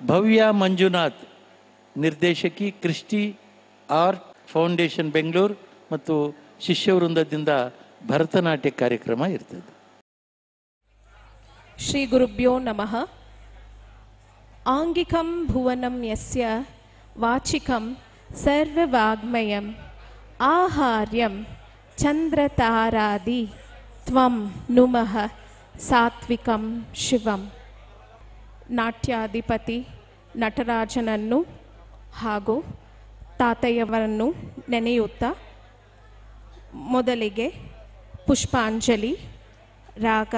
ಭವ್ಯ ಮಂಜುನಾಥ್ ನಿರ್ದೇಶಕಿ, Christie art foundation Bengaluru ಮತ್ತು ಶಿಷ್ಯವೃಂದದಿಂದ ಭರತನಾಟ್ಯ ಕಾರ್ಯಕ್ರಮ ಇರ್ತದೆ. ಶ್ರೀ ಗುರುಭ್ಯೋ ನಮಃ. ಆಂಗಿಕಂ ಭುವನಂ ಯಸ್ಯ ವಾಚಿಕಂ ಸರ್ವವಾಗ್ಮಯಂ ಆಹಾರ್ಯಂ ಚಂದ್ರತಾರಾದಿ ತ್ವಂ ನುಮಃ ಸಾತ್ವಿಕಂ ಶಿವಂ. ನಾಟ್ಯಾಧಿಪತಿ ನಟರಾಜನನ್ನು ಹಾಗೂ ತಾತಯ್ಯವರನ್ನು ನೆನೆಯುತ್ತಾ ಮೊದಲಿಗೆ ಪುಷ್ಪಾಂಜಲಿ, ರಾಗ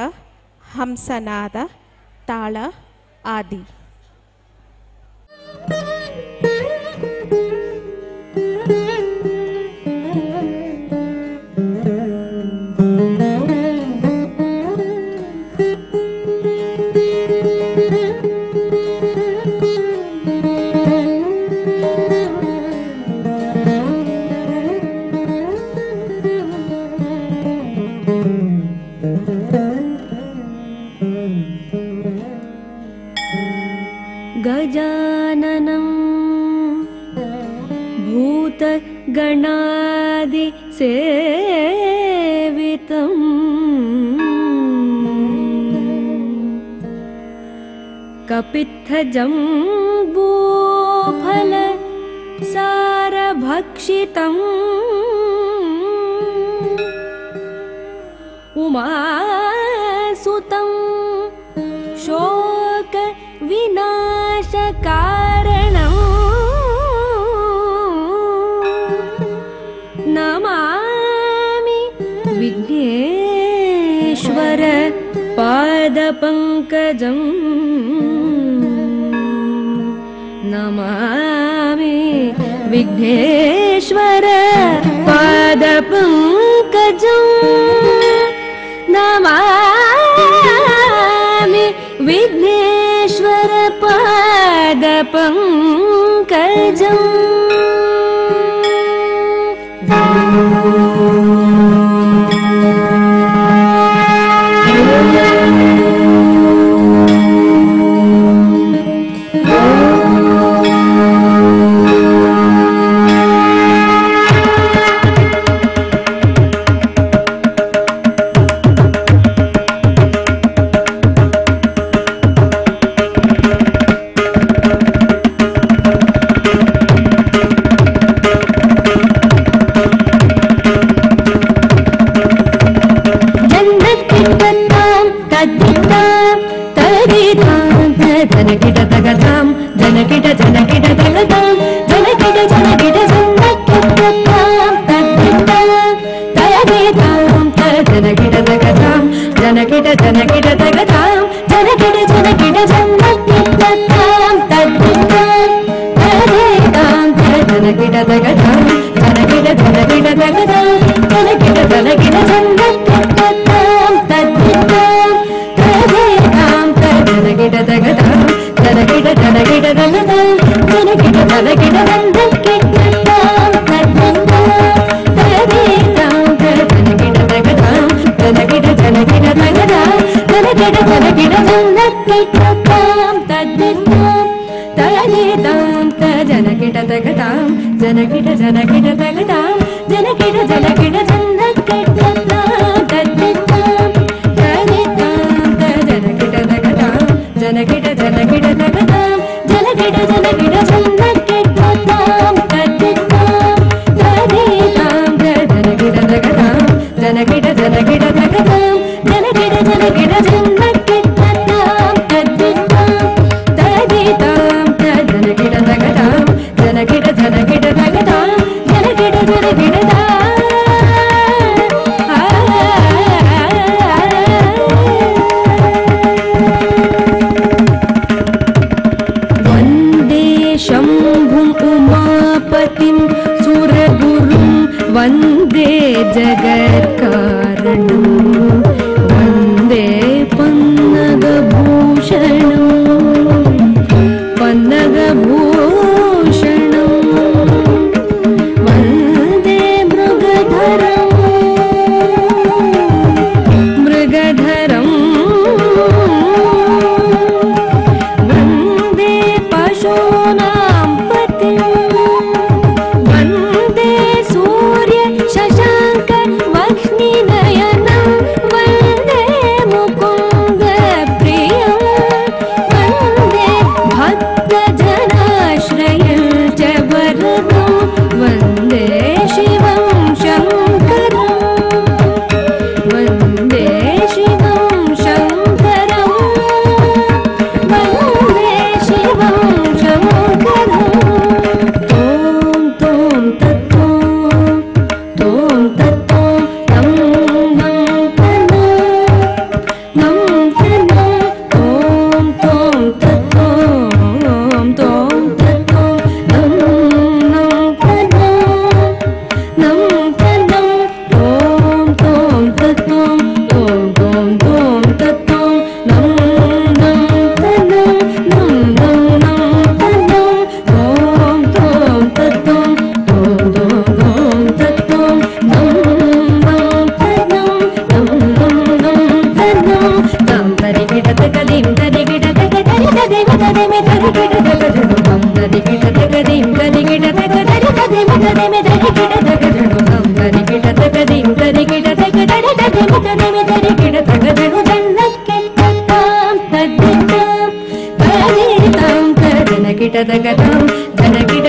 ಹಂಸನಾದ, ತಾಳ ಆದಿ. गजाननं भूतगणादि सेवितं कपित्थजम्बूफल सारभक्षितम् उमासुतं शोक विनाशकारणं नमामि विघ्नेश्वर पादपङ्कजं. नमामि विघ्नेश्वर पादपङ्कजं. नमामि विघ्नेश्वर पादपङ्कजम्. वन्दे जगत्कारणं वन्दे ಗಿಡ ದಗದಾಂ ಧನ ಗಿಡ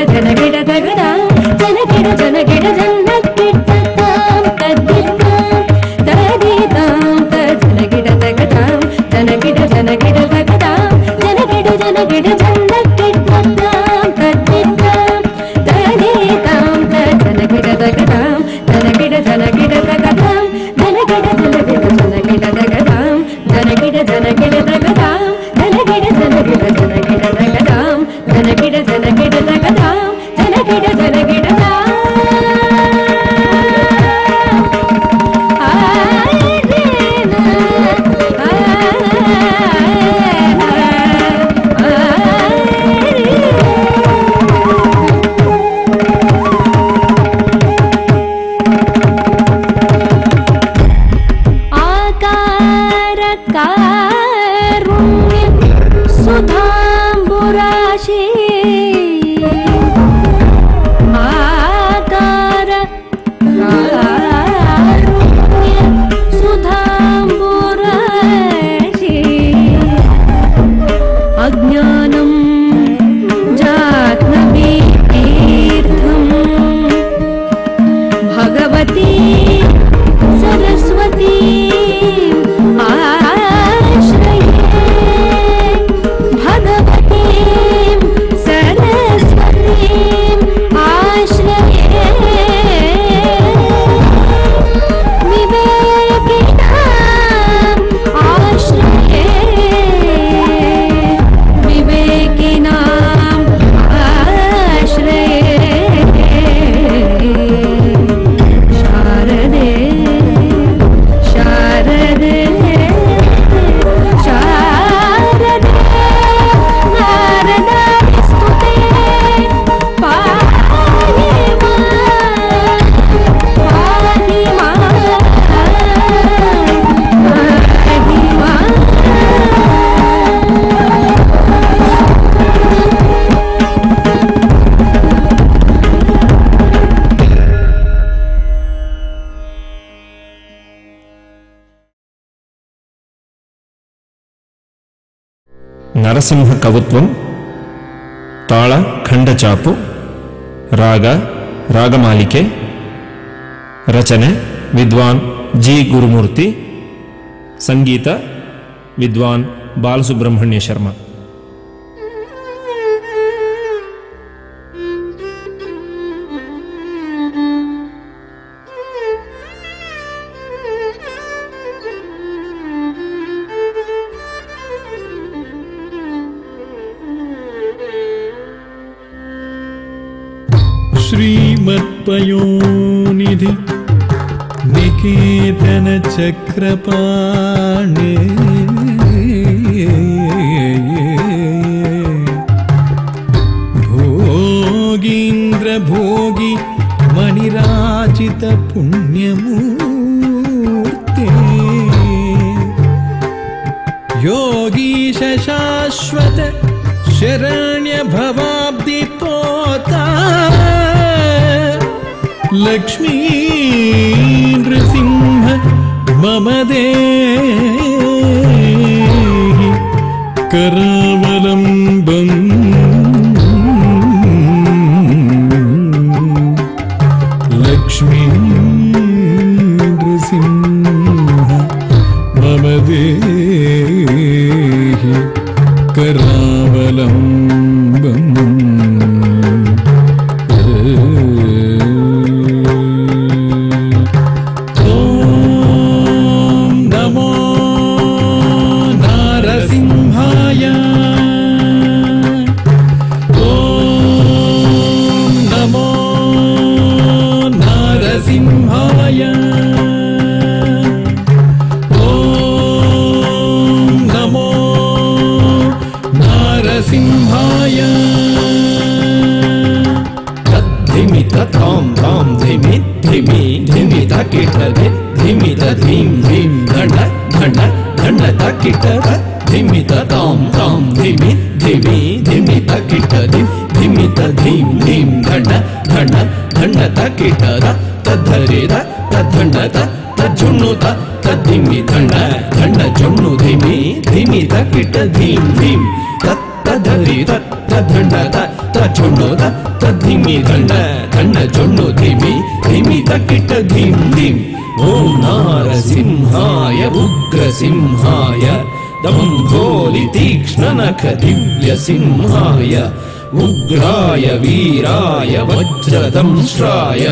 ದಗದಾಂ ಧನ ಗಿಡ ಧನ ಗಿಡತಾಂ ತದ್ದಿತಾಂ ತದಿತಾಂ ಧನ ಗಿಡ ದಗದಾಂ ಧನ ಗಿಡ ದಗದಾಂ ಧನ ಗಿಡ ಧನ ಗಿಡತಾಂ ತದ್ದಿತಾಂ ತದಿತಾಂ ಧನ ಗಿಡ ದಗದಾಂ ಧನ ಗಿಡ ದಗದಾಂ ಧನ ಗಿಡ ದಗದಾಂ ಧನ ಗಿಡ ದಗದಾಂ ಧನ ಗಿಡ ದಗದಾಂ ಧನ ಗಿಡ ದಗದಾಂ ಧನ ಗಿಡ ದಗದಾಂ ನರಸಿಂಹ ಕವಿತ್ವಂ ತಾಳ ಖಂಡಚಾಪು ರಾಗ ರಾಗಮಾಲಿಕೆ ರಚನೆ ವಿದ್ವಾನ್ ಜಿ ಗುರುಮೂರ್ತಿ ಸಂಗೀತ ವಿದ್ವಾನ್ ಬಾಲಸುಬ್ರಹ್ಮಣ್ಯ ಶರ್ಮಾ श्रीमत्पयोनिधि निकेतन चक्रपाणे भोगीन्द्र भोगी मणिराजित पुण्यमूर्ते योगीश शाश्वत शरण्य भवाब्दि तोता लक्ष्मी नृसिंह मम देहि करावलम्बम् लक्ष्मी नृसिंह मम देहि करावलम्बम् धिमित धीम धीम धंड धंड धंड तकिट धिमित ताम ताम धिमि धिमि धिमित किट धिमित धीम धीम धंड धंड धंड तकिट तद्धरे तद्धंड तज्जुण्णु तद्धिमि धंड धंड जुण्णु धिमि धिमि तकिट धीम धीम तद्धरे ಧರಿ ಧಣ್ಣ ಜೊಣ್ಣು ಧಿಮಿ ಧಣ್ಣ ಧಣ್ಣ ಜೊಣ್ಣು ಧಿಮಿ ಧಿಮಿ ತಕ್ಕಿಟ್ಟ ಧೀಂ ಧೀಂ. ಓಂ ನಾರಸಿಂಹಾಯ ಉಗ್ರಸಿಂಹಾಯ ದಂಭೋಲಿ ತೀಕ್ಷ್ಣನಖ ದಿವ್ಯ ಸಿಂಹಾಯ ಉಗ್ರಾಯ ವೀರಾಯ ವಜ್ರದಂಶ್ರಾಯ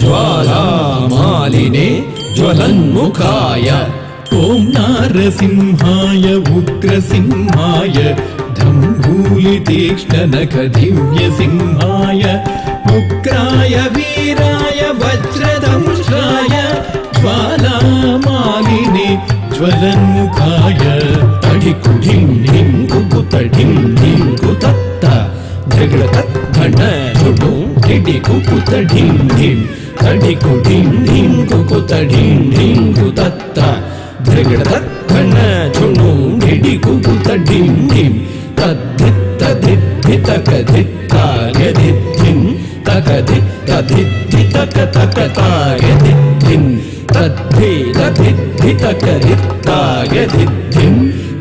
ಜ್ವಾಲಾಮಾಲಿನೇ ಜ್ವಲನ್ಮುಖಾಯ. ಓಂ ನಾರಸಿಂಹಾಯ ಉಗ್ರಸಿಂಹಾಯ ದಂಭೂಲಿ ತೀಕ್ಷ್ಣನಖ ದಿವ್ಯ ಸಿಂಹಾಯ ಉಗ್ರಾಯ ವೀರಾಯ ವಜ್ರದಂಶ್ರಾಯ ಜ್ವಾಲಾಮಾಲಿನೇ ಜ್ವಲನ್ಮುಖಾಯ. ತಡಿಕು ಢಿಂ ಢಿಂ ಕುಕುತ ಢಿಂ ಢಿಂ ಕುತತ್ತ ಧೃಗಡ ತದ್ಧಣ ಝುಡು ಡಿಡಿ ಕುಕುತ ಢಿಂ ಢಿಂ ತಡಿಕು ಢಿಂ ಢಿಂ ಕುಕುತ ಢಿಂ ಢಿಂ ಕುತತ್ತ ಧೃಗಡ ತದ್ಧಣ ಝುಡು ಡಿಡಿ ಕುಕುತ ಢಿಂ ಢಿಂ ತದ್ಧಿತ್ತ ಧಿದ್ಧಿತಕ ಧಿತ್ತಾಯ ಧಿದ್ಧಿಂ ತಕ ಧಿತ್ತ ಧಿದ್ಧಿತಕ ತಕ ತಾಯ ಧಿದ್ಧಿಂ ತದ್ಧಿ ತದ್ಧಿತಕ ಧಿತ್ತಾಯ ಧಿದ್ಧಿಂ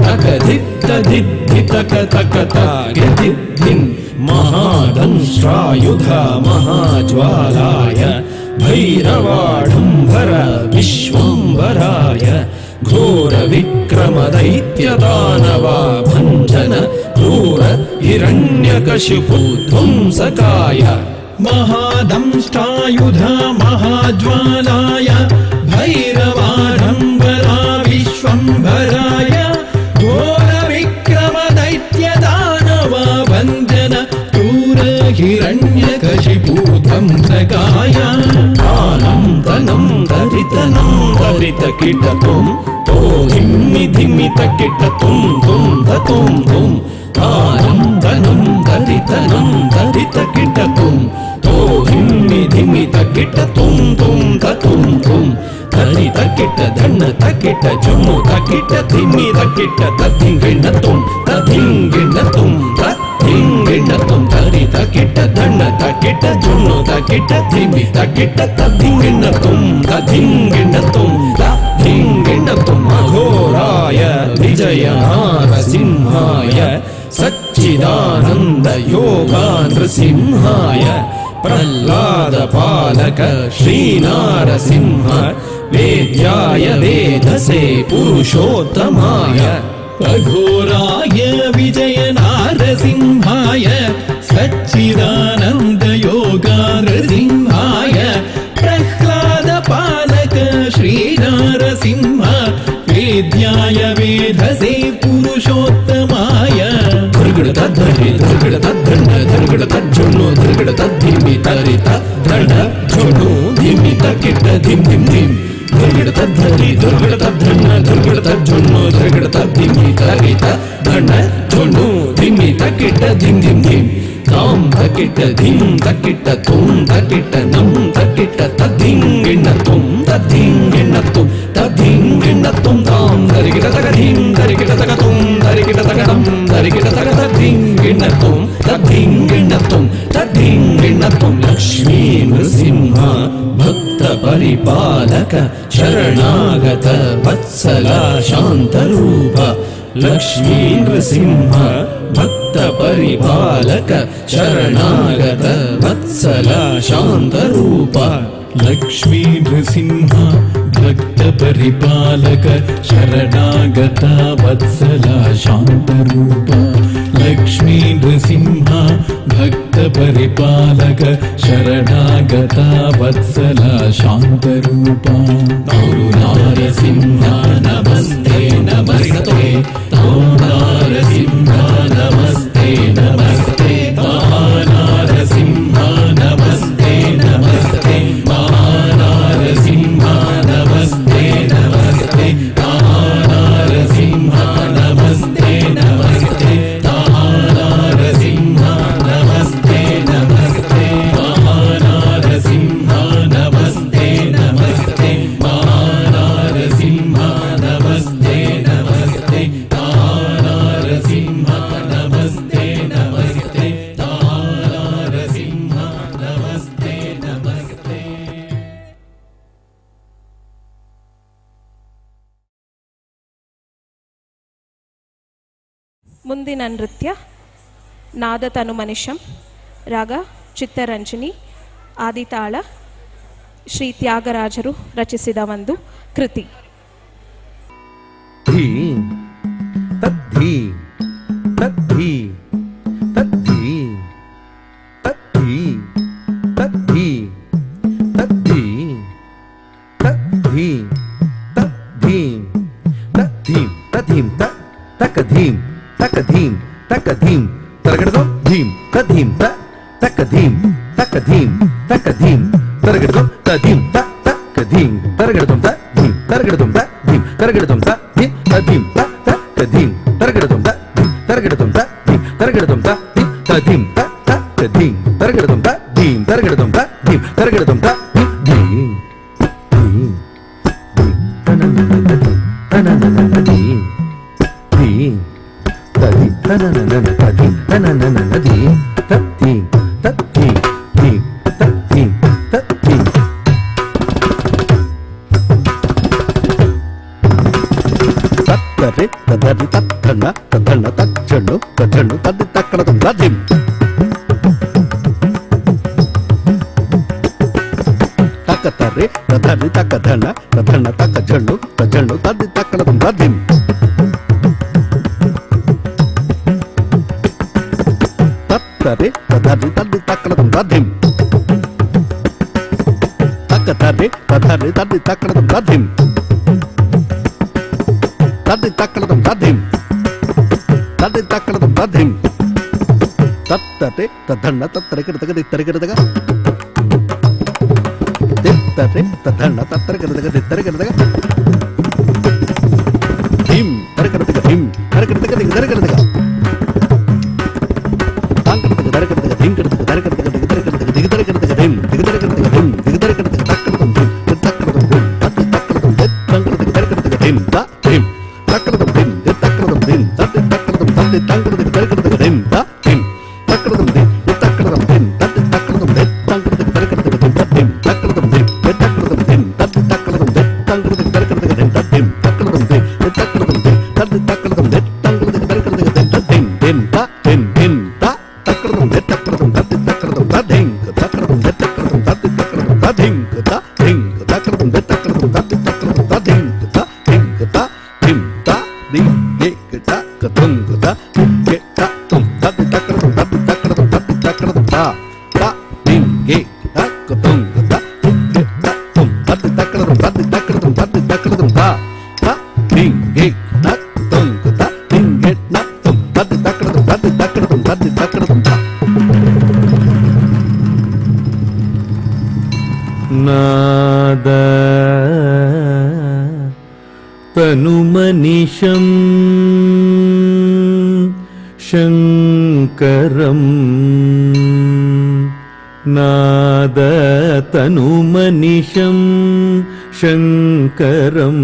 ತಕ ಧಿತ್ತ ಧಿದ್ಧಿತಕ ತಕ ತಾಯ ಧಿದ್ಧಿಂ. ಮಹಾದಂಶ್ರಾಯುಧ ಮಹಾಜ್ವಾಲಾಯ ಭೈರವಾಢಂಬರ ವಿಶ್ವಂಬರಾಯ ಘೋರ ವಿಕ್ರಮ ದೈತ್ಯ ದಾನವ ಭಂಜನ ಕ್ರೂರ ಹಿರಣ್ಯಕಶಿಪು ಧ್ವಂಸಕಾಯ. ಮಹಾದಂಷ್ಟಾಯುಧ ಮಹಾಜ್ವಾಲಾಯ ಭೈರವಾಢಂಬರ ವಿಶ್ವಂಭರಾಯ ಘೋರ ವಿಕ್ರಮ ದೈತ್ಯ ದಾನವ ಭಂಜನ ಕ್ರೂರ ಹಿರಣ್ಯಕಶಿಪು ಧ್ವಂಸಕಾಯ. ಆನಂದನಂ ದರಿತನಂ ದರಿತ ಕಿಟತುಂ ತೋ ಧಿಮ್ಮಿ ಧಿಮ್ಮಿ ತಕಿಟ ತುಂ ತುಂ ತುಂ ತುಂ. ಆನಂದನಂ ದರಿತನಂ ದರಿತ ಕಿಟತುಂ ತೋ ಧಿಮ್ಮಿ ಧಿಮ್ಮಿ ತಕಿಟ ತುಂ ತುಂ ತುಂ ತುಂ. ಧನಿ ತಕಿಟ ಧಣ್ಣ ತಕಿಟ ಜುಮ್ಮು ತಕಿಟ ಧಿಮ್ಮಿ ತಕಿಟ ತದ್ಧಿಂಗಿಣ್ಣ ತುಂ ತದ್ಧಿಂಗಿಣ್ಣ ತುಂ ತದ್ಧಿಂಗಿಣ್ಣ ತುಂ. ಧನಿ ತಕಿಟ ಧಣ್ಣ ತಕಿಟ ಜುಣ್ಣು ತಕಿಟ ಧಿಮ್ಮಿ ತಕಿಟ ತದ್ಧಿಂಗಿಣ್ಣ ತುಂ ತದ್ಧಿಂಗಿಣ್ಣ ತುಂ ತದ್ಧಿಂಗಿಣ್ಣ ತುಂ. ಅಘೋರಾಯ ವಿಜಯ ನಾರಸಿಂಹಾಯ ಸಚ್ಚಿದಾನಂದ ಯೋಗ ನೃಸಿಂಹಾಯ ಪ್ರಹ್ಲಾದ ಪಾಲಕ ಶ್ರೀನಾರಸಿಂಹ ವೇದ್ಯಾಯ ವೇದಸೆ ಪುರುಷೋತ್ತಮಾಯ. ಅಘೋರಾಯ ವಿಜಯ ನಾರಸಿಂಹಾಯ ಸಚ್ಚಿದಾನಂದ ಯೋಗ ನೃಸಿಂಹಾಯ ಪ್ರಹ್ಲಾದ ಪಾಲಕ ಶ್ರೀನಾರಸಿಂಹ ವೇದ್ಯಾಯ ವೇದಸೆ ಪುರುಷೋತ್ತಮಾಯ. ಧೃಗಡ ತದ್ಧರಿ ಧೃಗಡ ತದ್ಧಣ್ಣ ಧೃಗಡ ತಜ್ಜುಣ್ಣು ಧೃಗಡ ತದ್ಧಿಮಿ ತರಿತ ಧಣ ಝುಣ್ಣು ಧಿಮ್ಮಿ ತಕ್ಕಿಟ್ಟ ಧಿಂ ಧಿಂ ಧಿಂ. ಧೃಗಡ ತದ್ಧರಿ ಧೃಗಡ ತದ್ಧಣ್ಣ ಧೃಗಡ ತಜ್ಜುಣ್ಣು ಧೃಗಡ ತದ್ಧಿಮಿ ತರಿತ ಧಣ ಝುಣ್ಣು ಧಿಮ್ಮಿ ತಕ್ಕಿಟ್ಟ ಧಿಂ ಧಿಂ ಧಿಂ. ತಾಂ ತಕ್ಕಿಟ್ಟ ಧಿಂ ತಕ್ಕಿಟ್ಟ ತುಂ ತಕ್ಕಿಟ್ಟ ನಂ ತಕ್ಕಿಟ್ಟ ತದ್ಧಿಂಗಿಣ್ಣ ತುಂ ತದ್ಧಿಂಗಿಣ್ಣ ತುಂ ತದ್ಧಿಂಗಿಣ್ಣ ತುಂ. ತಾಂ ಧರಿಗಿಟ ತಗ ಧಿಂ ಧರಿಗಿಟ ತಗ ತುಂ ಧರಿಗಿಟ ತಗ ನಂ ಧರಿಗಿಟ ತಗ ತದ್ಧಿಂಗಿಣ್ಣ ತುಂ ತದ್ಧಿಂಗಿಣ್ಣ ತುಂ ತದ್ಧಿಂಗಿಣ್ಣ ತುಂ. ಲಕ್ಷ್ಮೀ ನೃಸಿಂಹ ಭಕ್ತ ಪರಿಪಾಲಕ ಶರಣಾಗತ ವತ್ಸಲ ಶಾಂತರೂಪ. ಲಕ್ಷ್ಮೀ ನೃಸಿಂಹ ಭಕ್ತ ಪರಿಪಾಲಕ ಶರಣಾಗತ ವತ್ಸಲ ಶಾಂತರೂಪ. ಲಕ್ಷ್ಮೀ ನೃಸಿಂಹ ಭಕ್ತ ಪರಿಪಾಲಕ ಶರಣಾಗತ ವತ್ಸಲ ಶಾಂತರೂಪ. ಲಕ್ಷ್ಮೀ ನೃಸಿಂಹ ಭಕ್ತ ಪರಿಪಾಲಕ ಶರಣಾಗತ ವತ್ಸಲ ಶಾಂತರೂಪ. ನಾರಸಿಂಹ ನಮಸ್ತೆ ನಮಸ್ತೆ ನಾರಸಿಂಹ ನಮಸ್ತೆ ನಮಸ್ತೆ ನಾರಸಿಂಹ ನಮಸ್ತೆ ನಮಸ್ತೆ ನಾರಸಿಂಹ ನಮಸ್ತೆ ನಮಸ್ತೆ ನಾರಸಿಂಹ ನಮಸ್ತೆ ನಮಸ್ತೆ ನಾರಸಿಂಹ ನಮಸ್ತೆ ನಮಸ್ತೆ ನಾರಸಿಂಹ ನಮಸ್ತೆ ನಮಸ್ತೆ ನಾರಸಿಂಹ ನಮಸ್ತೆ ನಮಸ್ತೆ ನಾರಸಿಂಹ ನಮಸ್ತೆ ನಮಸ್ತೆ ನಾರಸಿಂಹ ನಮಸ್ತೆ ನಮಸ್ತೆ. ಮುಂದಿನ ನೃತ್ಯ ನಾದ ತನುಮನಿಷಂ, ರಾಗ ಚಿತ್ತರಂಜನಿ, ಆದಿತಾಳ ಶ್ರೀ ತ್ಯಾಗರಾಜರು ರಚಿಸಿದ ಒಂದು ಕೃತಿ. ಧೀಂ ತದ್ಧೀಂ ತದ್ಧೀಂ ತದ್ಧೀಂ ತದ್ಧೀಂ ತದ್ಧೀಂ ತದ್ಧೀಂ ತದ್ಧೀಂ ತದ್ಧೀಂ ತದ್ಧೀಂ ತದ್ಧೀಂ ತಕಧೀಂ ತಕಧೀಂ ತಕಧೀಂ ತರಗಡದೋ ಧೀಂ ತದ್ಧೀಂ ತಕಧೀಂ ತಕಧೀಂ ತಕಧೀಂ ತರಗಡದೋ ತದ್ಧೀಂ ತಕಧೀಂ ತರಗಡದೋ ತದ್ಧೀಂ ತರಗಡದೋ ತದ್ಧೀಂ ತರಗಡದೋ ತದ್ಧೀಂ ತದ್ಧೀಂ ತಕಧೀಂ ತರಗಡದೋ ತದ್ಧೀಂ ತರಗಡದೋ ತದ್ಧೀಂ ತರಗಡದೋ ತದ್ಧೀಂ ತದ್ಧೀಂ ತಕಧೀಂ ತರಗಡದೋ ತದ್ಧೀಂ ತರಗಡದೋ ತದ್ಧೀಂ ತರಗಡದೋ ತದ್ಧೀಂ ಧೀಂ ಧೀಂ ಧೀಂ ತನನನ ಧೀಂ ಧೀಂ ತದಿ ತನನನ ತದಿ ತನನನ ಧೀಂ ತದ್ಧೀಂ ತದ್ಧೀಂ ಧೀಂ ತದ್ಧೀಂ ತದ್ಧೀಂ ತತ್ತರೆ ತದರಿ ತತ್ತಣ್ಣ ತದಣ್ಣ ತಜ್ಜಣ್ಣು ತಜ್ಜಣ್ಣು ತದ್ದಿ ತಕ್ಕಳದ ತದ್ಧೀಂ ತಕತರೆ ತದರಿ ತಕಧಣ್ಣ ತದಣ್ಣ ತಕಜಣ್ಣು ತಜ್ಜಣ್ಣು ತದ್ದಿ ತಕ್ಕಳದ ತದ್ಧೀಂ ತತ್ತರೆ ತದರಿ ತದ್ದಿ ತಕ್ಕಳದ ತದ್ಧೀಂ ತಕತರೆ ತದರಿ ತದ್ದಿ ತಕ್ಕಳದ ತದ್ಧೀಂ ತದ್ದಿ ತಕ್ಕಳದ ತದ್ಧೀಂ ತದ್ದಿ ತಕ್ಕಳದ ತದ್ಧೀಂ ತತ್ತರೆ ತದಣ್ಣ ತತ್ತರೆ ಕಿಡತಗ ದಿತ್ತರೆ ಕಿಡತಗ ದಿತ್ತರೆ ತದಣ್ಣ ತತ್ತರೆ ಕಿಡತಗ ದಿತ್ತರೆ ಕಿಡತಗ ಧೀಂ ತರೆ ಕಿಡತಗ ಧೀಂ ತರೆ ಕಿಡತಗ ದಿತ್ತರೆ ಕಿಡತಗ ತಾಂಕಡತಗ ತರೆ ಕಿಡತಗ ಧೀಂ ಕಿಡತಗ ತರೆ ಕಿಡತಗ ದಿತ್ತರೆ ಕಿಡತಗ ದಿತ್ತರೆ ಕಿಡತಗ ಧೀಂ ದಿತ್ತರೆ ಕಿಡತಗ ಧೀಂ ದಿತ್ತರೆ ಕಿಡತಗ ತಕ್ಕಳದ ಧೀಂ ತಕ್ಕಳದ ಧೀಂ ತದ್ದಿ ತಕ್ಕಳದ ದಿತ್ತಂಕಡತಗ ತರೆ ಕಿಡತಗ ಧೀಂ ತ ಧೀಂ ತಕ್ಕಳದ ಧೀಂ ದಿತ್ತಕ್ಕಳದ ಧೀಂ ತದ್ದಿ ತಕ್ಕಳದ ತದ್ದಿ ತಾಂಕಡತಗ ತರೆ ಕಿಡತಗ ಧೀಂ ತ ಧೀಂ ತಕ್ಕಳದ ಧೀಂ ದಿತ್ತಕ್ಕಳದ ಧೀಂ ತದ್ದಿ ತಕ್ಕಳದ ದಿತ್ತಂಕಡತಗ ತರೆ ಕಿಡತಗ ಧೀಂ ತ ಧೀಂ ತಕ್ಕಳದ ಧೀಂ ದಿತ್ತಕ್ಕಳದ ಧೀಂ ತದ್ದಿ ತಕ್ಕಳದ ದಿತ್ತಂಕಡತಗ ತರೆ ಕಿಡತಗ ಧೀಂ ತ ಧೀಂ ತಕ್ಕಳದ ಧೀಂ ದಿತ್ತಕ್ಕಳದ ಧೀಂ ತದ್ದಿ ತಕ್ಕಳದ ದಿತ್ತಂಕಡತಗ ತರೆ ಕಿಡತಗ ಧೀಂ ತ ಧೀಂ ಧೀಂ ತ ಧೀಂ ಧೀಂ ತ ತಕ್ಕಳದ ದಿತ್ತಕ್ಕಳದ ತದ್ದಿ ತಕ್ಕಳದ ತ ಧೀಂ ತಕ್ಕಳದ ದಿತ್ತಕ್ಕಳದ ತದ್ದಿ ತಕ್ಕಳದ ತ ಧೀಂ ತ ಧೀಂ ತಕ್ಕಳದ ದಿತ್ತಕ್ಕಳದ ತದ್ದಿ ತಕ್ಕಳದ ತ ಧೀಂ ತ ಧೀಂ ತ ಧೀಂ ತ ಧೀಂ ಗೆ ತ ಕತಂ ತ ಗೆ ತ ತುಂ ತದ್ದಿ ತಕ್ಕಳದ ತದ್ದಿ ತಕ್ಕಳದ ತದ್ದಿ ತಕ್ಕಳದ ತ ತ ಧೀಂ ಗೆ ತ ಕತಂ ತ ಗೆ ತ ತುಂ ತದ್ದಿ ತಕ್ಕಳದ ತದ್ದಿ ತಕ್ಕಳದ ತದ್ದಿ ತಕ್ಕಳದ ತ ತ ಧೀಂ ಗೆ ತ ಕತಂ ತ ಧೀಂ ಗೆ ತ ತುಂ ತದ್ದಿ ತಕ್ಕಳದ ತದ್ದಿ ತಕ್ಕಳದ ತದ್ದಿ ತಕ್ಕಳದ ತ ನಾದ ತನುಮನಿಷಂ ಶಂಕರಂ ನಾದ ತನುಮನಿಷಂ ಶಂಕರಂ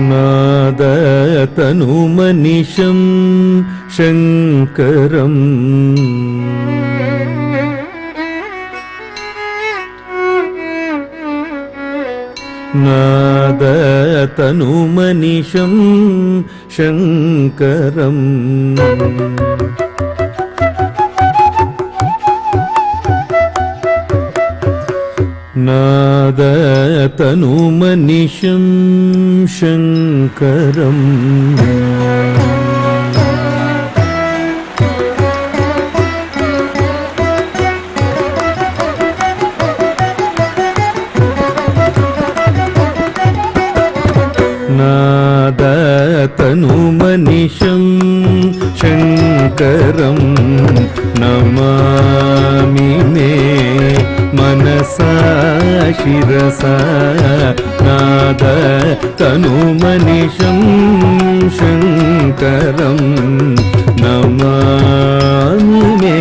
ನಾದ ತನುಮನಿಷಂ ಶಂಕರಂ ನಾದ ತನುಮನಿಷಂ ಶಂಕರಂ ನಾದ ತನುಮನಿಷಂ ಶಂಕರಂ ನಾದ ತನುಮನಿಷಂ ಶಂಕರಂ ನಮಾಮಿ ಮೇ ಮನಸಾ ಶಿರಸಾ ನಾದ ತನುಮನಿಷಂ ಶಂಕರಂ ನಮಾಮಿ ಮೇ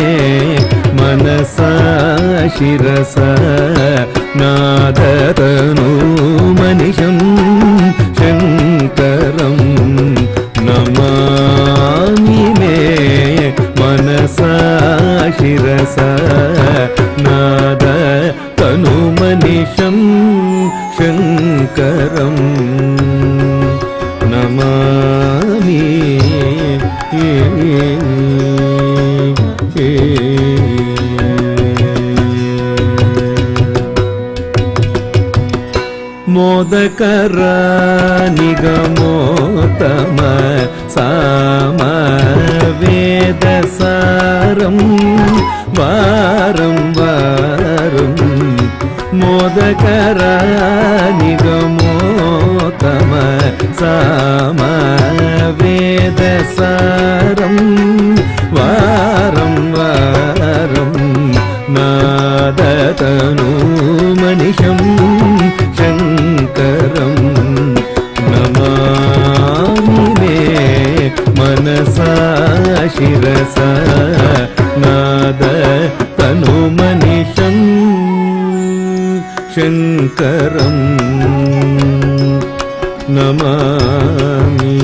ಮನಸಾ ಶಿರಸಾ ನಾದ ತನುಮನಿಷಂ ಶಂಕರಂ ನಮಾಮಿ ಮೇ ಮನಸಾ ಶಿರಸಾ ನಾದ ತನುಮನಿಷಂ मनिशं शङ्करं नमामि मोदकर निगमोत्तम सामवेदसारं वारं वारं मोदकर निगमोत्तम सामवेदसारं वारं वारं नादतनु मनिशं शङ्करं नमामि मे मनसा शिरसा नाद तनुमनिशं शङ्करं नमामि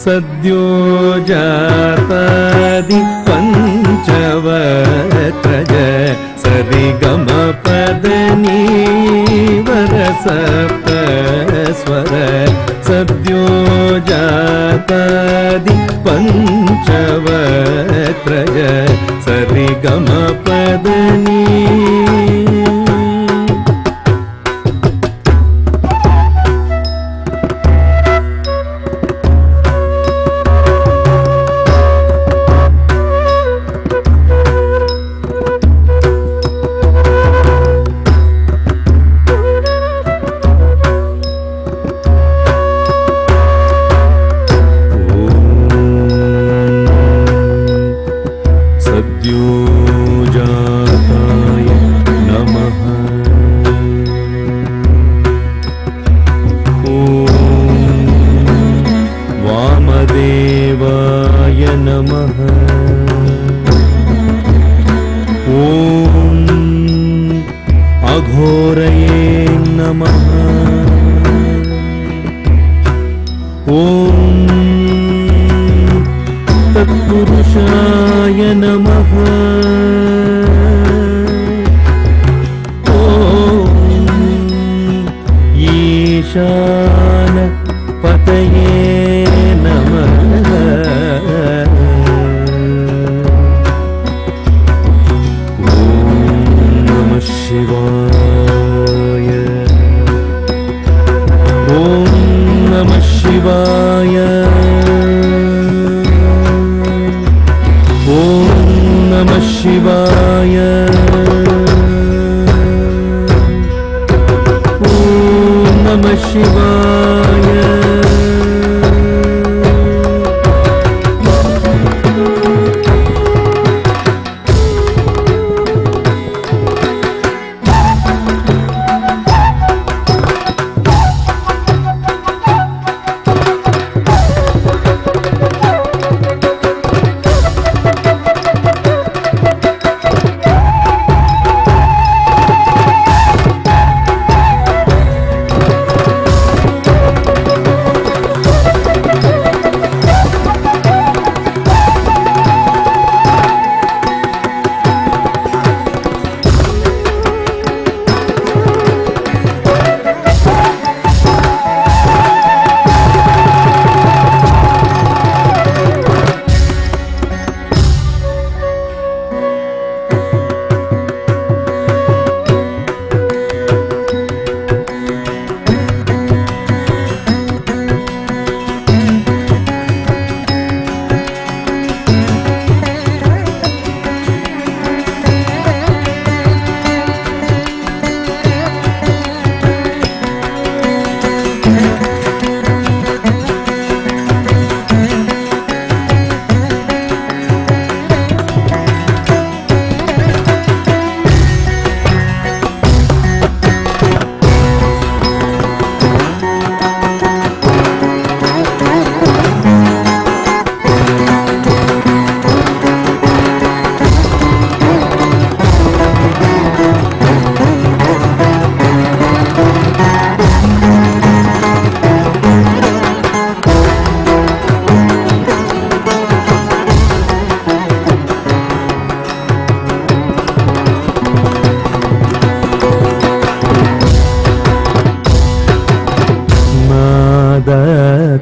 सद्यो जातादि पञ्चवक्त्रज सरिगमपदनी वरसप्तस्वर सद्यो जातादि पञ्चवक्त्रज सरिगमपदनी तत्पुरुषाय नमः ईशान पतये नमः नमः शिवाय नमः शिवाय नमः शिवाय नमः शिवाय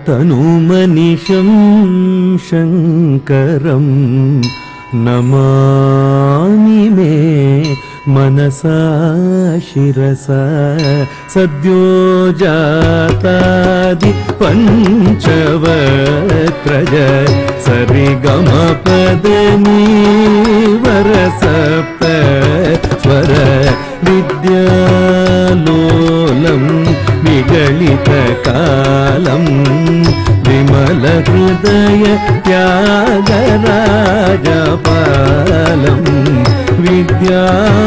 तनुमनिशं शङ्करं नमामि मे मनसा शिरसा सद्यो जातादि पञ्चवक्त्रज सरिगमपदनी वरसप्त स्वर विद्यालोलं विगलितकालं विमलहृदय त्यागराजपालं विद्यालोलं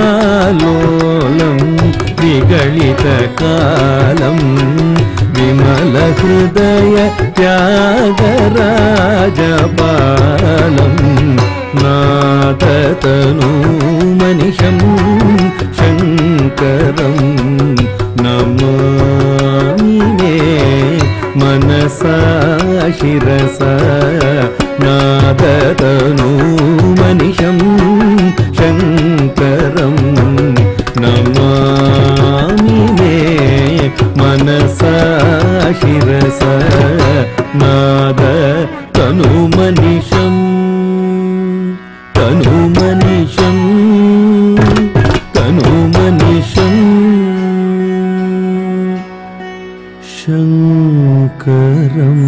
विगलितकालं विमलहृदय त्यागराजपालं नादतनूमनिशं शङ्करं नमामि मे मनसा शिरसा नादतनूमनिशं शङ्करं नमामि मे मनसा शिरसा नादतनूमनिशं तनुमनिशं तनुमनिशं शङ्करं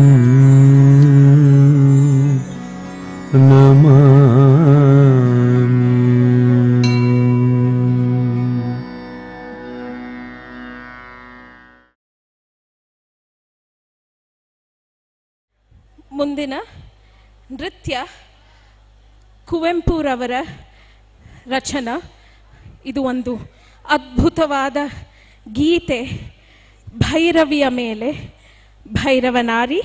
ಮುಂದಿನ ನೃತ್ಯ ಕುವೆಂಪುರವರ ರಚನಾ. ಇದು ಒಂದು ಅದ್ಭುತವಾದ ಗೀತೆ, ಭೈರವಿಯ ಮೇಲೆ ಭೈರವನಾರಿ.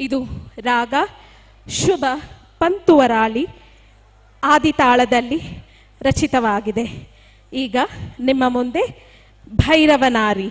ಇದು ರಾಗ ಶುಭ ಪಂತುವರಾಳಿ ಆದಿತಾಳದಲ್ಲಿ ರಚಿತವಾಗಿದೆ. ಈಗ ನಿಮ್ಮ ಮುಂದೆ ಭೈರವನಾರಿ.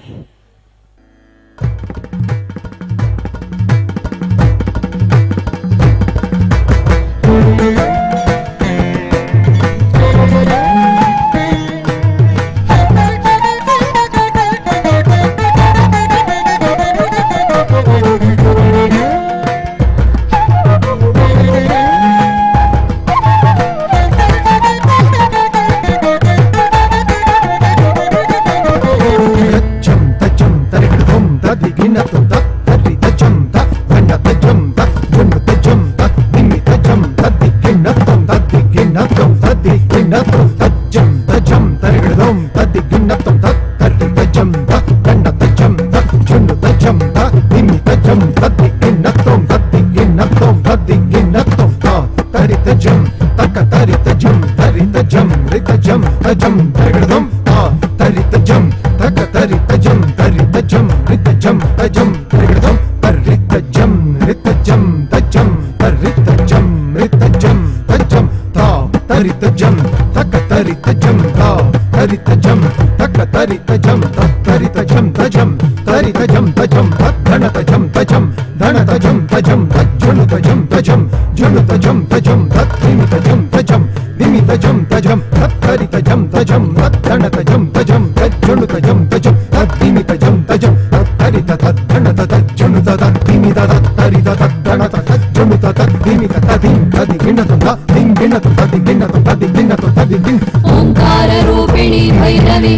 ओंकार रूपिणी भैरवी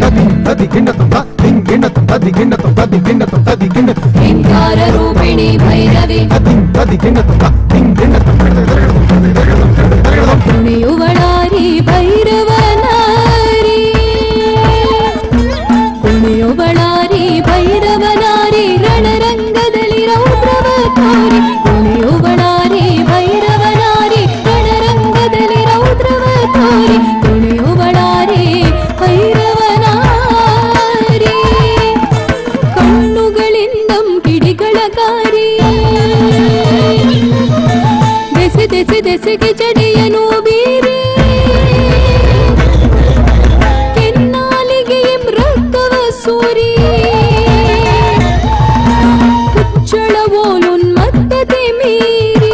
ओंकार रूपिणी भैरवी कुಣಿಯುವಳಾರಿ ಭೈರವನಾರಿ ಕುಣಿಯುವಳಾರಿ ಭೈರವನಾರಿ ರಣರಂಗದಲ್ಲಿ ರೌದ್ರವ ತೋರಿ ಕುಣಿಯುವಳಾರಿ ಭೈರವನಾರಿ ರಣರಂಗದಲ್ಲಿ ರೌದ್ರವ ತೋರಿ ಕುಣಿಯುವಳಾರಿ ಭೈರವನಾರಿ ಕಣ್ಣುಗಳಿಂದಂ ಕಿಡಿಗಳ ಕಾರಿ ದೆಸೆ ದೆಸೆ ದೆಸೆಗೆ ಜಡೆಯನು ಬೀರಿ ಕೆನ್ನಾಲಿಗೆ ರಕ್ತವ ಸೂರಿ ಹುಚ್ಚಳವೋಲುನ್ಮತ್ತತೆ ಮೀರಿ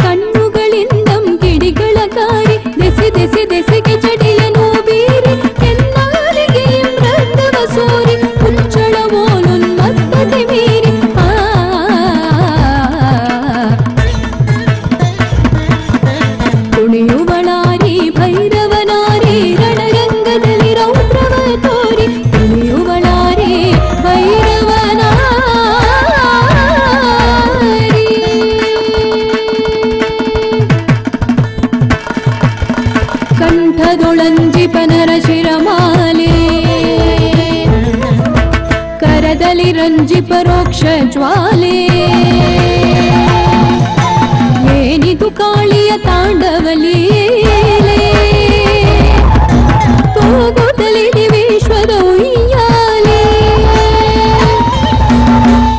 ಕಣ್ಣುಗಳಿಂದಂ ಕಿಡಿಗಳ ಕಾರಿ ದೆಸೆ ದೆಸೆ ದೆಸೆಗೆ ಜಡೆಯನು ಬೀರಿ ಕೆನ್ನಾಲಿಗೆ ರಕ್ತವ ಸೂರಿ ಹುಚ್ಚಳವೋಲುನ್ಮತ್ತತೆ ಮೀರಿ ಕರದಲ್ಲಿ ರಂಜಿ ಪರೋಕ್ಷ ಜ್ವಾಲೆ ಏನಿದು ಕಾಳಿಯ ತಾಂಡವಲೀಲೆ ತೂಗುತ್ತಲಿದೆ ವಿಶ್ವದ ಉಯ್ಯಾಲೆ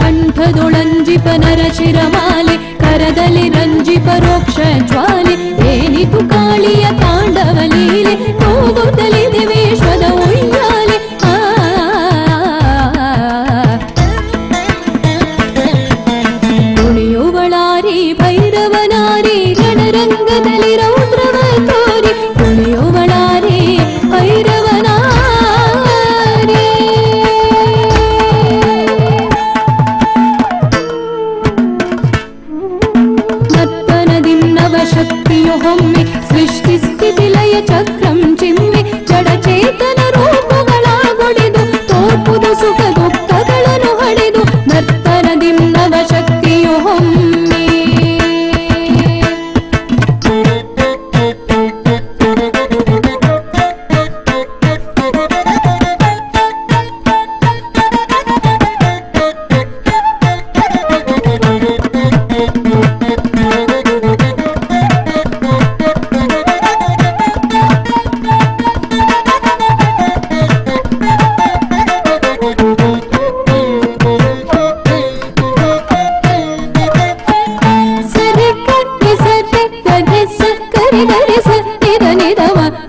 ಕಂಠದೊಳಂಜಿ ಪನರ ಶಿರಮಾಲೆ ಕರದಲ್ಲಿ ರಂಜಿ ಪರೋಕ್ಷ ಜ್ವಾಲೆ ಏನಿದು ಕಾಳಿಯ ತಾಂಡವಲೀಲೆ ತೂಗುತ್ತಲಿದೆ ವಿಶ್ವದ ಉಯ್ಯಾಲೆ ಕುಣಿಯುವಳಾರಿ ಭೈರವನಾರಿ ರಣರಂಗದಲ್ಲಿ ರೌದ್ರವ ತೋರಿ ಕುಣಿಯುವಳಾರಿ ಭೈರವನಾರಿ ನರ್ತನದಿನ್ನವ ಶಕ್ತಿಯು ಹೊಮ್ಮೆ ಸೃಷ್ಟಿ ಸ್ಥಿತಿ ಲಯ ಚಕ್ರಂ ಚಿಮ್ಮೆ ಜಡಚೇತನ ರೂಪಗಳಾಗೊಡೆದು ತೋರ್ಪುದು ಸುಖ ದುಃಖಗಳನ್ನು ಹಡೆದು ನರ್ತನದಿನ್ನವ ಶಕ್ತಿಯು ಹೊಮ್ಮೆ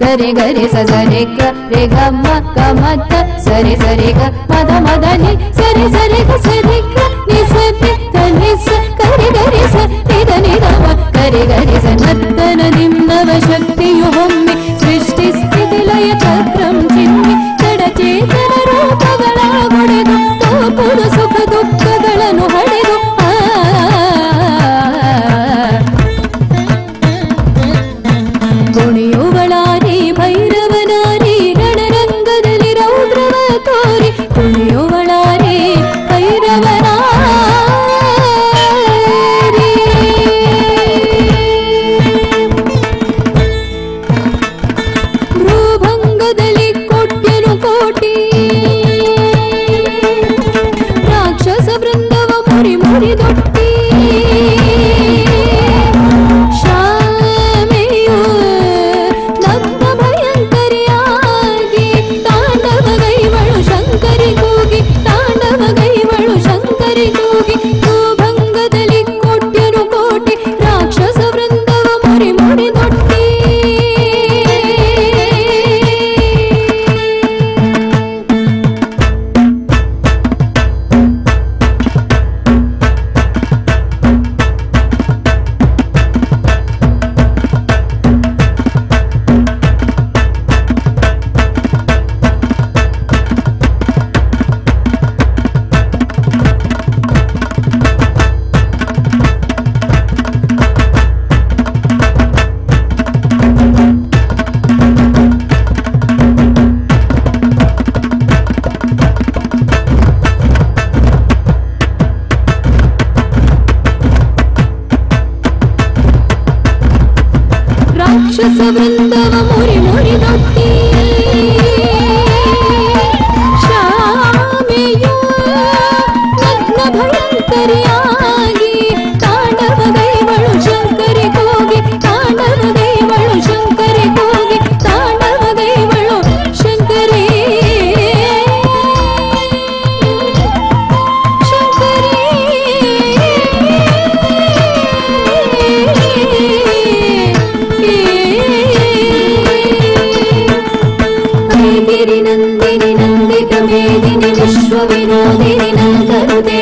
ಗರೆ ಗರೆ ಸ ಸರೆ ಗ ರೆ ಗ ಮ ಗ ಮ ತ ಸರೆ ಸರೆ ಗ ಮದ ಮದ ನಿ ಸರೆ ಸರೆ ಗ ಸರೆ ಗ ನಿ ಸ ರೆ ಗ ನಿ ಸ ಗರೆ ಗರೆ ಸ ರೆ ದ ನಿ ದ ಮ ಗರೆ ಗರೆ ಸ ನರ್ತನ ನಿಮ್ಮವ ಶಕ್ತಿಯು ಹೊಮ್ಮೆ ಸೃಷ್ಟಿ ಸ್ಥಿತಿ ಲಯ ಚಕ್ರಂ ಚಿಮ್ಮೆ ಜಡಚೇತನ ರೂಪಗಳಾಗೊಡೆದು ತೋರ್ಪುದು ಸುಖ ದುಃಖಗಳನ್ನು ಹಡೆದು ಕುಣಿಯುವಳಾರಿ ಭೈರವನಾರಿ ರಣರಂಗದಲ್ಲಿ ರೌದ್ರವ ತೋರಿ ಕುಣಿಯುವಳಾರಿ ಭೈರವನಾರಿ ಭ್ರೂಭಂಗದಲ್ಲಿ ಕೊಟ್ಯನು ಕೋಟಿ ರಾಕ್ಷಸ ವೃಂದವ ಮುರಿ ಮುರಿದೊಟ್ಟಿ ಕೂಗಿ ಭೂಭಂಗದಲ್ಲಿ ಕೊಟ್ಯನು ಕೋಟಿ ರಾಕ್ಷಸ ವೃಂದವ ಮುರಿ ಮುರಿದೊಟ್ಟಿ ರಾಕ್ಷಸ ವೃಂದವ ಮುರಿ ಮುರಿದೊಟ್ಟಿ ಶಾಮೆಯು ನಗ್ನ ಭಯಂಕರಿಯಾಗಿ ತಾಂಡವಗೈವಳು ಶಂಕರಿ ಕೂಗಿ ತಾಂಡವಗೈವಳು ಶಂಕರಿ ಕೂಗಿ ತಾಂಡವಗೈವಳು ಶಂಕರಿ ಶಂಕರಿ गिरिनन्दिनि नन्दित मेदिनि विश्वविनोदिनि नन्दनुते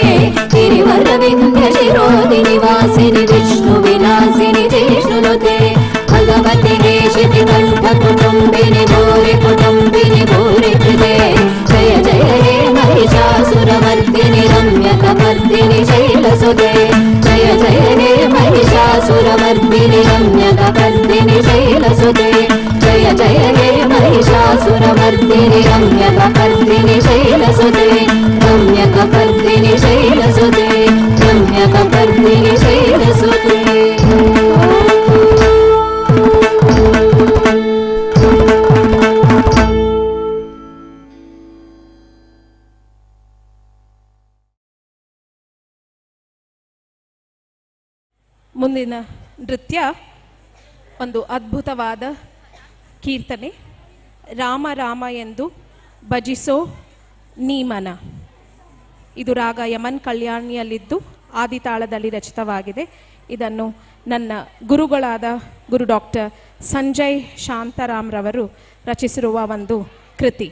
गिरिवरविन्ध्य शिरोदिनि वासिनि विष्णुविलासिनि जिष्णुनुते भगवति हेशिति कण्ठकुटुम्बिनि भूरि कुटुम्बिनि भूरि कृते जय जय हे महिषासुरमर्दिनि रम्यकपर्दिनि शैलसुते जय जय हे महिषासुरमर्दिनि रम्यकपर्दिनि शैलसुते जय जय हे महिषासुरमर्दिनि रम्यकपर्दिनि शैलसुते रम्यकपर्दिनि शैलसुते रम्यकपर्दिनि शैलसुते ಮುಂದಿನ ನೃತ್ಯ ಒಂದು ಅದ್ಭುತವಾದ ಕೀರ್ತನೆ, ರಾಮ ರಾಮ ಎಂದು ಭಜಿಸೋ ನೀಮನ. ಇದು ರಾಗ ಯಮನ್ ಕಲ್ಯಾಣಿಯಲ್ಲಿದ್ದು ಆದಿತಾಳದಲ್ಲಿ ರಚಿತವಾಗಿದೆ. ಇದನ್ನು ನನ್ನ ಗುರುಗಳಾದ ಗುರು ಡಾಕ್ಟರ್ ಸಂಜಯ್ ಶಾಂತಾರಾಮ್ ರವರು ರಚಿಸಿರುವ ಒಂದು ಕೃತಿ.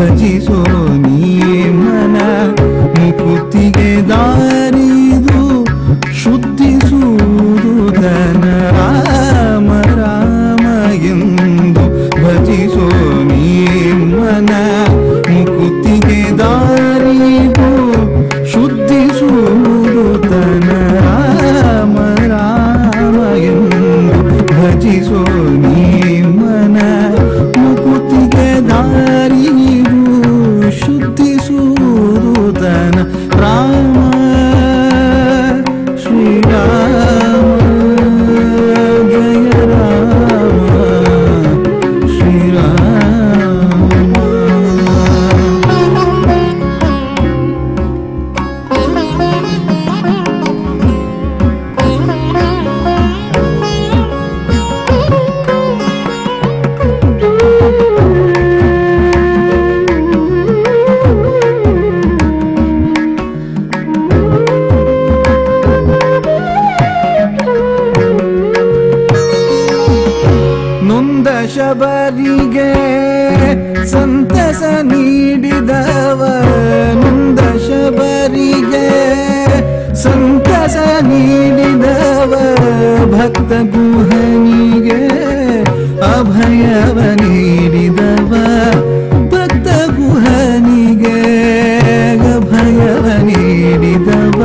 ಭಜಿಸೋ ನೀ ಮನ ಮುಕುತಿಗೆ ದಾರಿದು ಶುದ್ಧಿಸುವುದು ತನ ರಾಮ ರಾಮ ಎಂದು ಭಜಿಸೋ ನೀ ಮನ ಮುಕುತಿಗೆ ದಾರಿದು ಶುದ್ಧಿಸುವುದು ತನ ರಾಮ ರಾಮ ಎಂದು ಭಜಿಸೋ ನೀ ಮನ ಮುಕುತಿಗೆ ದಾರಿದು ಶುದ್ಧಿಸುವುದು ತನ ರಾಮ ಶ್ರೀರಾಮ ಜಯ ರಾಮ ಶ್ರೀರಾಮ. ನೊಂದ ಶಬರಿಗೆ ಸಂತಸ ನೀಡಿದವ ನೊಂದ ಶಬರಿಗೆ ಸಂತಸ ನೀಡಿದವ ಭಕ್ತ ಗುಹನಿಗೆ ಅಭಯವ ನೀಡಿದವ ಭಕ್ತ ಗುಹನಿಗೆ ಅಭಯವ ನೀಡಿದವ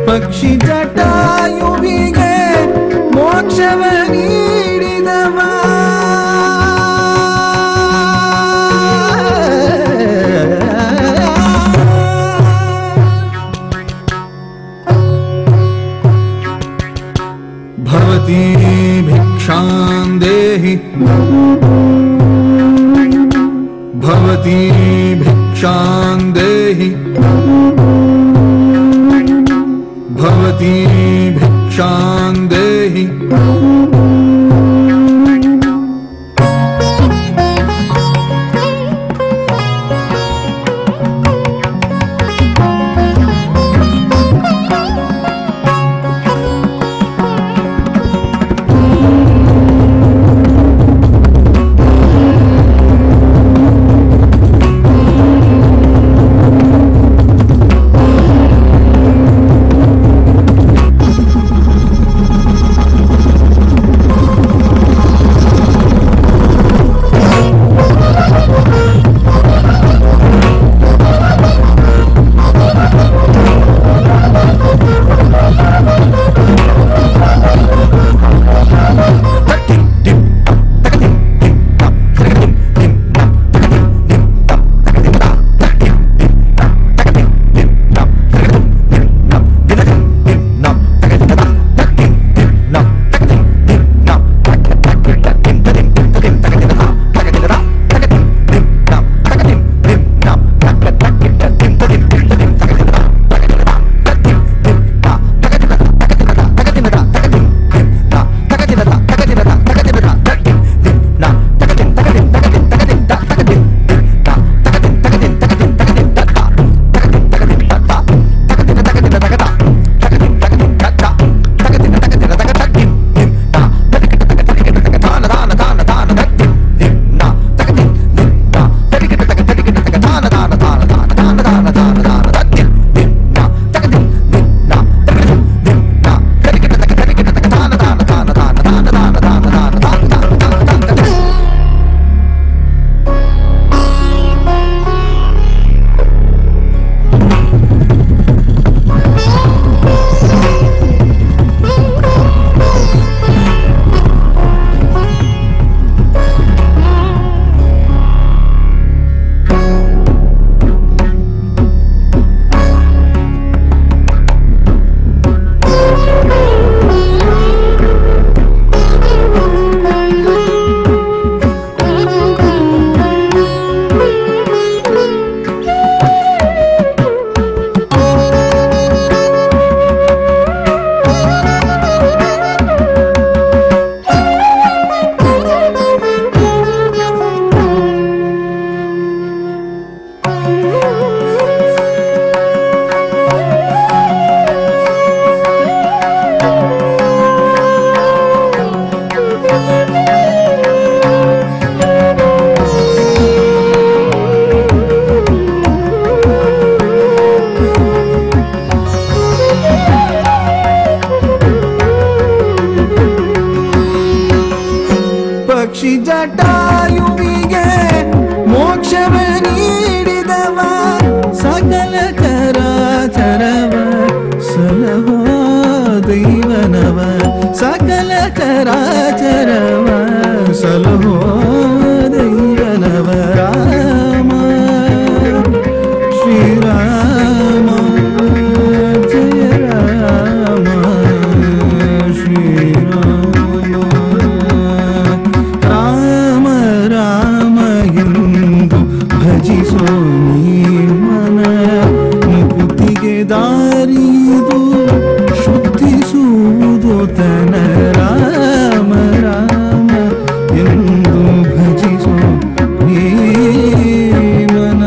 ಪಕ್ಷಿ ಜಟಾಯುವಿಗೆ ಮೋಕ್ಷವ ನೀಡಿದವ ಭವತಿ ಭಿಕ್ಷಾಂ ದೇಹಿ ಭವತಿ ಭಿಕ್ಷಾಂ ದೇಹಿ ಭವತಿ ಭಿಕ್ಷಾಂ ದೇಹಿ. ವಿಷವ ನೀಡಿದವ ಸಕಲ ಚರಾಚರವ ಸಲಹೋ ದೈವನವ ಸಕಲ ಚರಾಚರವ ಸಲಹೋ ದೈವನವ ರಾಮ ಶ್ರೀರಾಮ ಜಯ ರಾಮ ಶ್ರೀರಾಮ ರಾಮ ರಾಮ ಎಂದು ಭಜಿಸೋ ನೀ ಮನ ಮುಕುತಿಗೆ ದಾರಿದು ಶುದ್ಧಿಸುವುದು ತನ ರಾಮ ರಾಮ ಎಂದು ಭಜಿಸೋ ನೀ ಮನ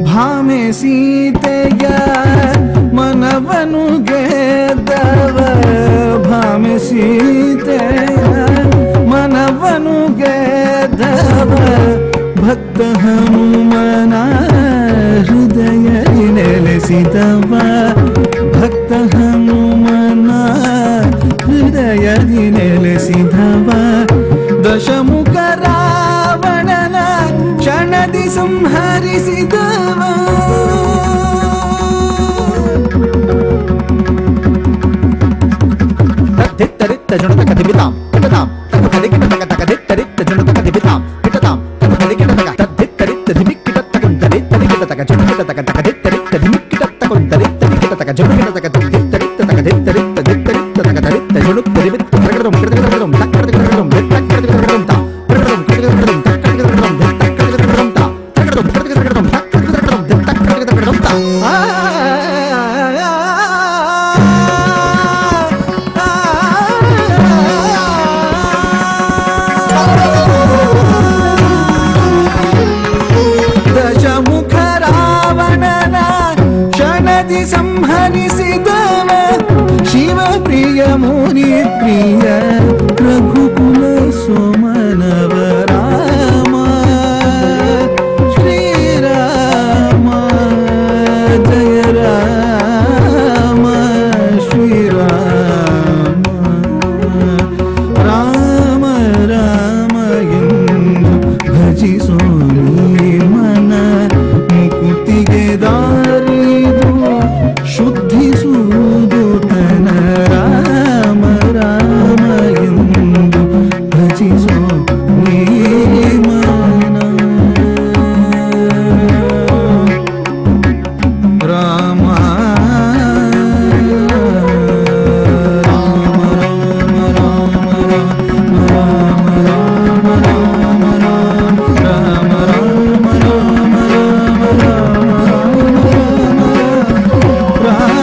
ಭಾಮೆ ಸೀತೆಯ ಮನವನು ಗೆದ್ದವ ಭಾಮೆ ಸೀತೆಯ ಮನವನು ಗೆದ್ದವ ಭಕ್ತ ಹನುಮನ ಹೃದಯ ನೆಲೆಸಿದವ ಭಕ್ತ ಹನುಮನ ಹೃದಯ ನೆಲೆಸಿದವ ದಶಮುಖ ರಾವಣನ ಕ್ಷಣದಿ ಸಂಹರಿಸಿದವ ದಿತ್ತರಿತ್ತ ಜುಣತಕ ದಿಬಿತಾಂ ಪಿಟತಾಂ ತಕ ಕಲಿಕಿಟ ತಕ ತಕ ದಿತ್ತರಿತ್ತ ಜುಣತಕ ದಿಬಿತಾಂ ಪಿಟತಾಂ ತಕ ಕಲಿಕಿಟ ತಕ ತದ್ದಿತ್ತರಿತ್ತ ದಿಮಿಕ್ಕಿಟ ತಕುಂತರಿ ತದಿಕಿಟ ತಕ ಜುಣಕಿಟ ತಕ ತಕ ದಿತ್ತರಿತ್ತ ದಿಮಿಕ್ಕಿಟ ತಕುಂತರಿ ತದಿಕಿಟ ತಕ ಜುಣಕಿಟ ತಕ ದಿತ್ತರಿತ್ತ ತಕ ದಿತ್ತರಿತ್ತ ದಿತ್ತರಿತ್ತ ತಕ ತರಿತ್ತ ಜುಣುಕ್ ದಿಬಿತ್ ಪ್ರಕಟಂ ಪ್ರಕಟಂ ತಕ್ಕಡಂ ದಿತ್ತಕ್ಕಡಂ ತಾ ಪ್ರಕಟಂ ಪ್ರಕಟಂ ತಕ್ಕಡಂ ದಿತ್ತಕ್ಕಡಂ ತಾ ಪ್ರಕಟಂ ಪ್ರಕಟಂ ತಕ್ಕಡಂ ದಿತ್ತಕ್ಕಡಂ ತಾ ದಶಮುಖ ರಾವಣನ ಕ್ಷಣದಿ ಸಂಹರಿಸಿದವ ಶಿವ ಪ್ರಿಯ ಮುನಿ ಪ್ರಿಯ ರಘುಕುಲ ಸೋಮನವ ರಾಮ ಶ್ರೀರಾಮ ಜಯ ರಾಮ ಶ್ರೀರಾಮ ರಾಮ ರಾಮ ಎಂದು ಭಜಿಸೋ ನೀ ಮನ ಮುಕುತಿಗೆ ದಾರಿದು ಶುದ್ಧಿಸುವುದು ತನ ರಾಮ ರಾಮ ಎಂದು ಭಜಿಸೋ ನೀ ಮನ ರಾಮ ರಾಮ ರಾಮ ರಾಮ ರಾಮ ರಾಮ ರಾಮ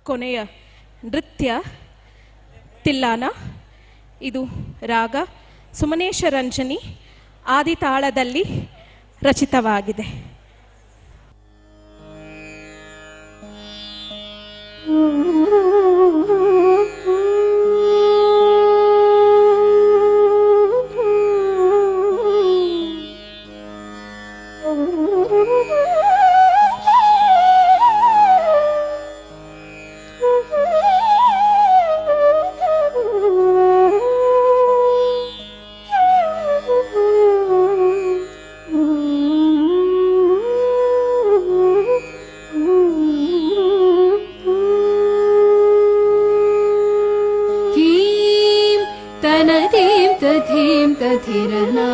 ಕೊನೆಯ ನೃತ್ಯ ತಿಲ್ಲಾನ. ಇದು ರಾಗ ಸುಮನೇಶ ರಂಜನಿ ಆದಿತಾಳದಲ್ಲಿ ರಚಿತವಾಗಿದೆ. तथिरना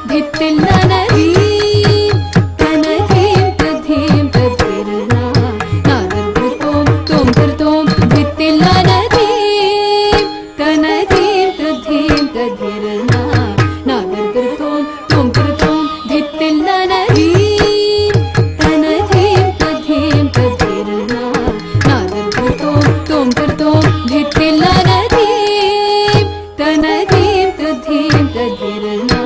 भित्तिल्ला धित्तिल्ल नदीं तनधीं तधीं तधिरना नादर्तों तों तरतों धित्तिल्ल नदीं तनधीं तधीं तधिरना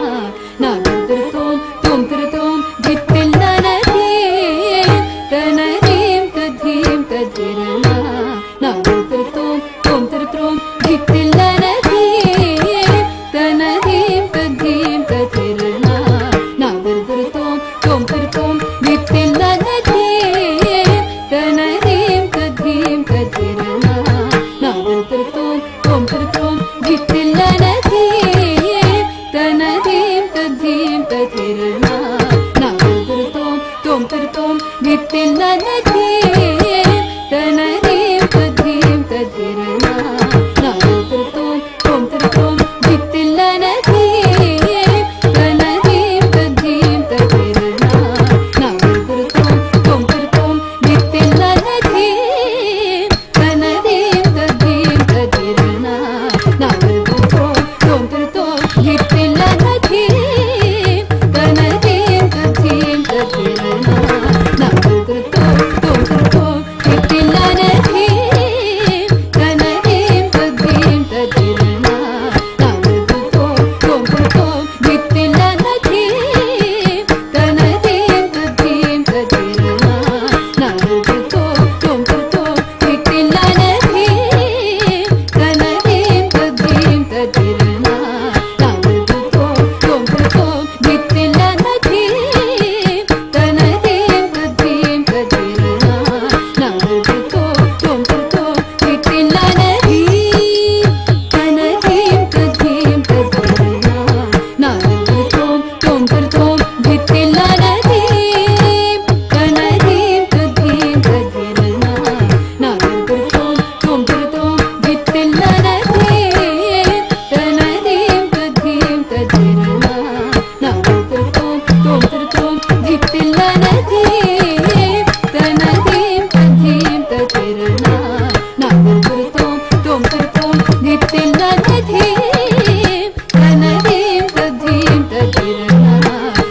नादर्तों तों तरतों धित्तिल्ल नदीं तनधीं तधीं तधिरना नादर्तों तों तरतों धित्तिल्ल नदीं तनधीं तधीं तधिरना नादर्तों तों तरतों धित्तिल्ल नदीं तनधीं तधीं तधिरना नादर्तों तों तरतों धित्तिल्ल नदीं तनधीं तधीं तधिरना नादर्तों तों तरतों धित्तिल्ल नदीं तनधीं तधीं तधिरना नादर्तों तों तरतों धित्तिल्ल नदीं तनधीं तधीं तधिरना नादर्तों तों तरतों धित्तिल्ल नदीं तनधीं तधीं तधिरना नादर्तों तों तरतों धित्तिल्ल नदीं तनधीं तधीं तधिरना नादर्तों तों तरतों धित्तिल्ल नदीं तनधीं तधीं तधिरना नादर्तों तों तरतों धित्तिल्ल नदीं तनधीं तधीं तधिरना नादर्तों तों तरतों धित्तिल्ल नदीं तनधीं तधीं तधिरना नादर्तों तों तरतों धित्तिल्ल नदीं तनधीं तधीं तधिरना नादर्तों तों तरतों धित्तिल्ल नदीं तनधीं तधीं तधिरना नादर्तों तों तरतों धित्तिल्ल नदीं तनधीं तधीं तधिरना नादर्तों तों तरतों धित्तिल्ल नदीं तनधीं तधीं तधिरना नादर्तों तों तरतों धित्तिल्ल नदीं तनधीं तधीं तधिरना नादर्तों तों तरतों धित्तिल्ल नदीं तनधीं तधीं तधिरना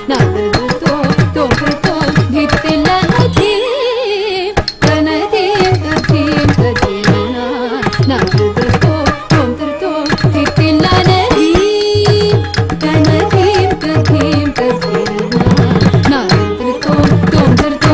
नादर्तों तों तरतों धित्तिल्ल नदीं तनधीं तधीं तधिरना नादर्तों तों तरतों धित्तिल्ल नदीं तनधीं तधीं तधिरना नादर्तों तों तरतों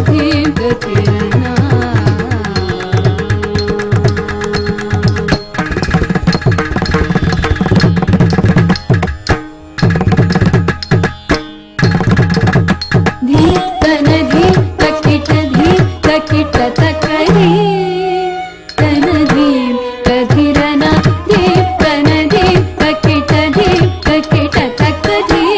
धीम गतिरना धीम तन धीम तकिट धीम तकिट तकरी तन धीम गतिरना धीम तन धीम तकिट धीम तकिट तकरी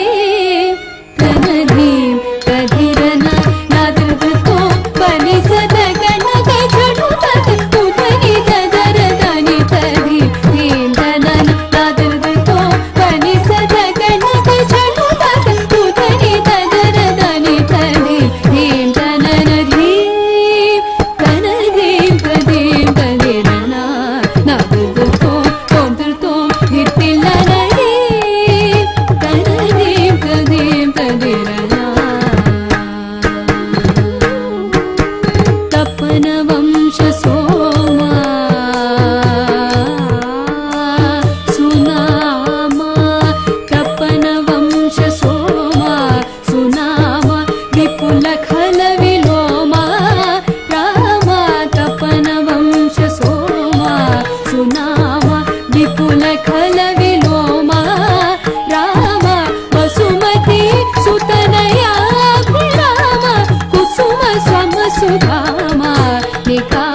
तन धीम गतिरना नादृत तो बनि सदगण गजनु तक तुधनि ददर दनि तधि धीम तनन नादृत तो बनि सदगण गजनु तक तुधनि ददर दनि तधि धीम तनन धीम तन धीम तधीम तधिरना नादृत तो तोम तोम धितिलन धीम तन धीम तधीम तधिरना तपन वंश सोमा सुनामा तपन वंश सोमा सुनामा विपुल खल विलोमा रामा तपन वंश सोमा सुनामा विपुल खल विलोमा रामा वसुमती सुतनया रामा कुसुम स्वम सुधामा निका